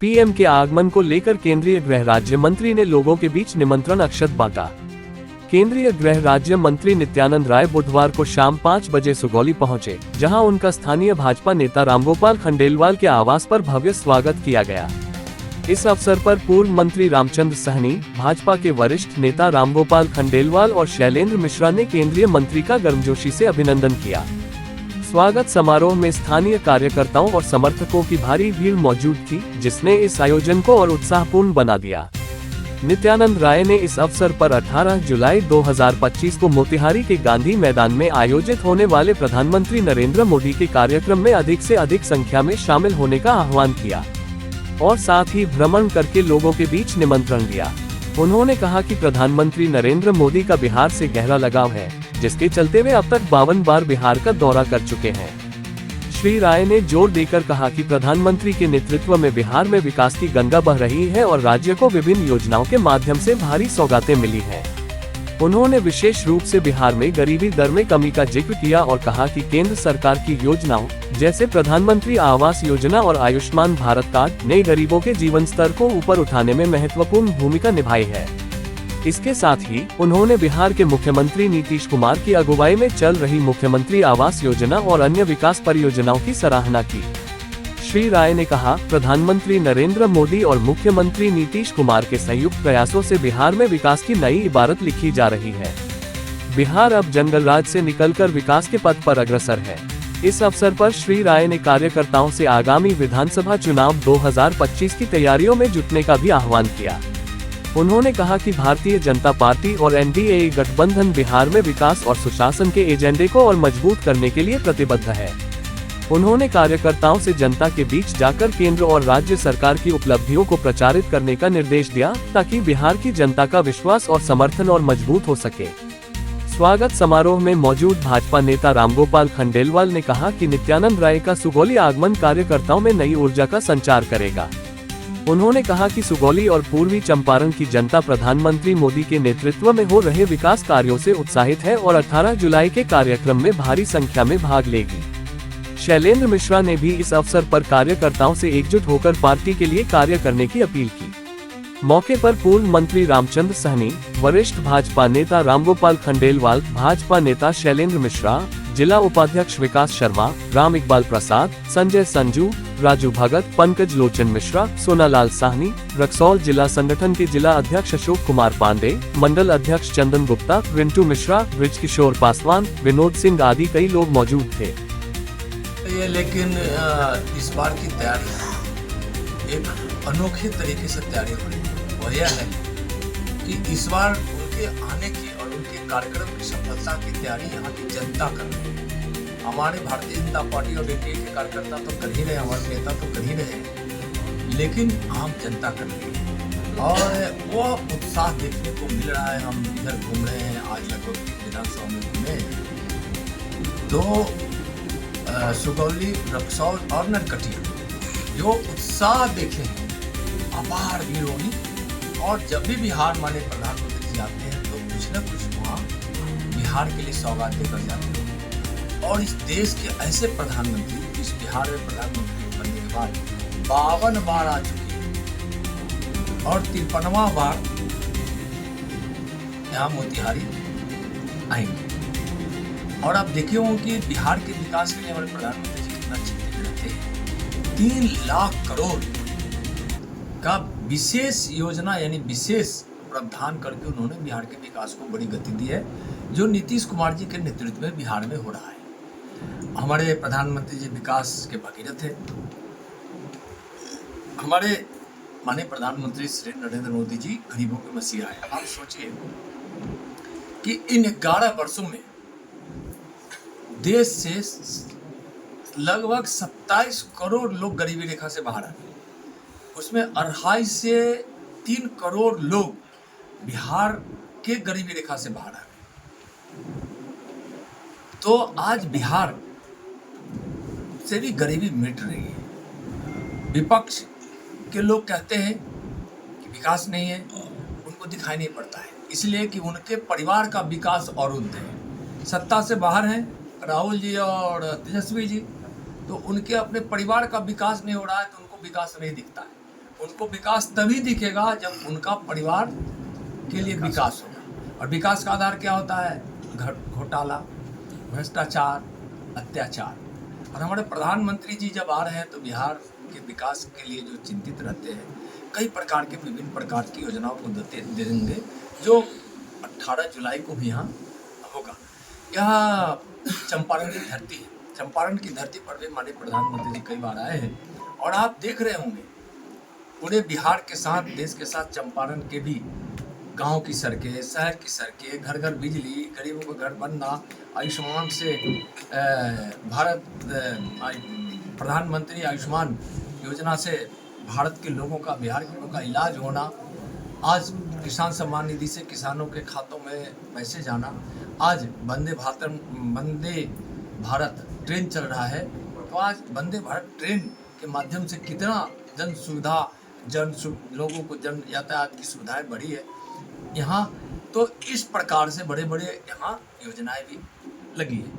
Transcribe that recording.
PM के आगमन को लेकर केंद्रीय गृह राज्य मंत्री ने लोगों के बीच निमंत्रण अक्षत बांटा। केंद्रीय गृह राज्य मंत्री नित्यानंद राय बुधवार को शाम 5 बजे सुगौली पहुंचे, जहां उनका स्थानीय भाजपा नेता रामगोपाल खंडेलवाल के आवास पर भव्य स्वागत किया गया। इस अवसर पर पूर्व मंत्री रामचंद्र सहनी, भाजपा के वरिष्ठ नेता रामगोपाल खंडेलवाल और शैलेंद्र मिश्रा ने केंद्रीय मंत्री का गर्मजोशी से अभिनंदन किया। स्वागत समारोह में स्थानीय कार्यकर्ताओं और समर्थकों की भारी भीड़ मौजूद थी, जिसने इस आयोजन को और उत्साहपूर्ण बना दिया। नित्यानंद राय ने इस अवसर पर 18 जुलाई 2025 को मोतिहारी के गांधी मैदान में आयोजित होने वाले प्रधानमंत्री नरेंद्र मोदी के कार्यक्रम में अधिक से अधिक संख्या में शामिल होने का आह्वान किया और साथ ही भ्रमण करके लोगों के बीच निमंत्रण दिया। उन्होंने कहा कि प्रधानमंत्री नरेंद्र मोदी का बिहार से गहरा लगाव है, जिसके चलते वे अब तक 52 बार बिहार का दौरा कर चुके हैं। श्री राय ने जोर देकर कहा कि प्रधानमंत्री के नेतृत्व में बिहार में विकास की गंगा बह रही है और राज्य को विभिन्न योजनाओं के माध्यम से भारी सौगातें मिली हैं। उन्होंने विशेष रूप से बिहार में गरीबी दर में कमी का जिक्र किया और कहा कि केंद्र सरकार की योजनाओं जैसे प्रधानमंत्री आवास योजना और आयुष्मान भारत कार्ड ने गरीबों के जीवन स्तर को ऊपर उठाने में महत्वपूर्ण भूमिका निभाई है। इसके साथ ही उन्होंने बिहार के मुख्यमंत्री नीतीश कुमार की अगुवाई में चल रही मुख्यमंत्री आवास योजना और अन्य विकास परियोजनाओं की सराहना की। श्री राय ने कहा, प्रधानमंत्री नरेंद्र मोदी और मुख्यमंत्री नीतीश कुमार के संयुक्त प्रयासों से बिहार में विकास की नई इबारत लिखी जा रही है। बिहार अब जंगल राज से निकलकर विकास के पथ पर अग्रसर है। इस अवसर पर श्री राय ने कार्यकर्ताओं से आगामी विधानसभा चुनाव 2025 की तैयारियों में जुटने का भी आह्वान किया। उन्होंने कहा कि भारतीय जनता पार्टी और एनडीए गठबंधन बिहार में विकास और सुशासन के एजेंडे को और मजबूत करने के लिए प्रतिबद्ध है। उन्होंने कार्यकर्ताओं से जनता के बीच जाकर केंद्र और राज्य सरकार की उपलब्धियों को प्रचारित करने का निर्देश दिया, ताकि बिहार की जनता का विश्वास और समर्थन और मजबूत हो सके। स्वागत समारोह में मौजूद भाजपा नेता रामगोपाल खंडेलवाल ने कहा कि नित्यानंद राय का सुगौली आगमन कार्यकर्ताओं में नई ऊर्जा का संचार करेगा। उन्होंने कहा कि सुगौली और पूर्वी चंपारण की जनता प्रधानमंत्री मोदी के नेतृत्व में हो रहे विकास कार्यों से उत्साहित है और 18 जुलाई के कार्यक्रम में भारी संख्या में भाग लेगी। शैलेंद्र मिश्रा ने भी इस अवसर पर कार्यकर्ताओं से एकजुट होकर पार्टी के लिए कार्य करने की अपील की। मौके पर पूर्व मंत्री रामचंद्र सहनी, वरिष्ठ भाजपा नेता रामगोपाल खंडेलवाल, भाजपा नेता शैलेंद्र मिश्रा, जिला उपाध्यक्ष विकास शर्मा, राम इकबाल प्रसाद, संजय संजू, राजू भगत, पंकज लोचन मिश्रा, सोनालाल साहनी, रक्सौल जिला संगठन के जिला अध्यक्ष अशोक कुमार पांडे, मंडल अध्यक्ष चंदन गुप्ता, रिंटू मिश्रा, ब्रिज किशोर पासवान, विनोद सिंह आदि कई लोग मौजूद थे। लेकिन इस बार की तैयारी एक अनोखे तरीके से तैयारी हो रही है। वह यह है कि इस बार उनके आने की और उनके कार्यक्रम की सफलता की तैयारी यहाँ की जनता कर रही है। हमारे भारतीय जनता पार्टी और एनडीए के कार्यकर्ता तो कर ही रहे, हमारे नेता तो कर ही रहे, लेकिन आम जनता कर रही है और वह उत्साह देखने को मिल रहा है। हम इधर घूम रहे हैं, आज लगभग विधानसभा में घूमे तो सुगौली, रक्सौल और नरकटिया जो उत्साह देखे हैं, अपार भीड़ होगी। और जब भी बिहार माने प्रधानमंत्री जी आते हैं तो कुछ न कुछ वहाँ बिहार के लिए सौगात देकर जाते हैं। और इस देश के ऐसे प्रधानमंत्री इस बिहार में प्रधानमंत्री बनने के बाद 52 बार आ चुके हैं और 53वां बार यहाँ मोतिहारी आएंगे। और आप देखे हों कि बिहार के विकास के लिए हमारे प्रधानमंत्री जी कितना चिंतित रहते हैं। 3 लाख करोड़ का विशेष योजना यानी विशेष प्रावधान करके उन्होंने बिहार के विकास को बड़ी गति दी है, जो नीतीश कुमार जी के नेतृत्व में बिहार में हो रहा है। हमारे प्रधानमंत्री जी विकास के भगीरथ है। हमारे माननीय प्रधानमंत्री श्री नरेंद्र मोदी जी गरीबों के मसीहा है। आप सोचिए कि इन 11 वर्षों में देश से लगभग 27 करोड़ लोग गरीबी रेखा से बाहर आ गए। उसमें 2.5 से 3 करोड़ लोग बिहार के गरीबी रेखा से बाहर आ गए। तो आज बिहार से भी गरीबी मिट रही है। विपक्ष के लोग कहते हैं कि विकास नहीं है, उनको दिखाई नहीं पड़ता है, इसलिए कि उनके परिवार का विकास अवरुद्ध है। सत्ता से बाहर हैं राहुल जी और तेजस्वी जी, तो उनके अपने परिवार का विकास नहीं हो रहा है, तो उनको विकास नहीं दिखता है। उनको विकास तभी दिखेगा जब उनका परिवार के लिए विकास होगा। और विकास का आधार क्या होता है? घोटाला, भ्रष्टाचार, अत्याचार। और हमारे प्रधानमंत्री जी जब आ रहे हैं तो बिहार के विकास के लिए जो चिंतित रहते हैं, कई प्रकार के विभिन्न प्रकार की योजनाओं को देंगे जो 18 जुलाई को भी यहाँ होगा। यह चंपारण की धरती है। चंपारण की धरती पर भी माननीय प्रधानमंत्री जी कई बार आए हैं और आप देख रहे होंगे पूरे बिहार के साथ, देश के साथ चंपारण के भी गांव की सड़कें, शहर की सड़कें, घर घर बिजली, गरीबों का घर बनना, आयुष्मान से भारत प्रधानमंत्री आयुष्मान योजना से भारत के लोगों का, बिहार के लोगों का इलाज होना, आज किसान सम्मान निधि से किसानों के खातों में पैसे जाना, आज वंदे भारत ट्रेन चल रहा है। तो आज वंदे भारत ट्रेन के माध्यम से कितना लोगों को जन यातायात की सुविधाएं बढ़ी है यहाँ। तो इस प्रकार से बड़े बड़े यहाँ योजनाएं भी लगी है।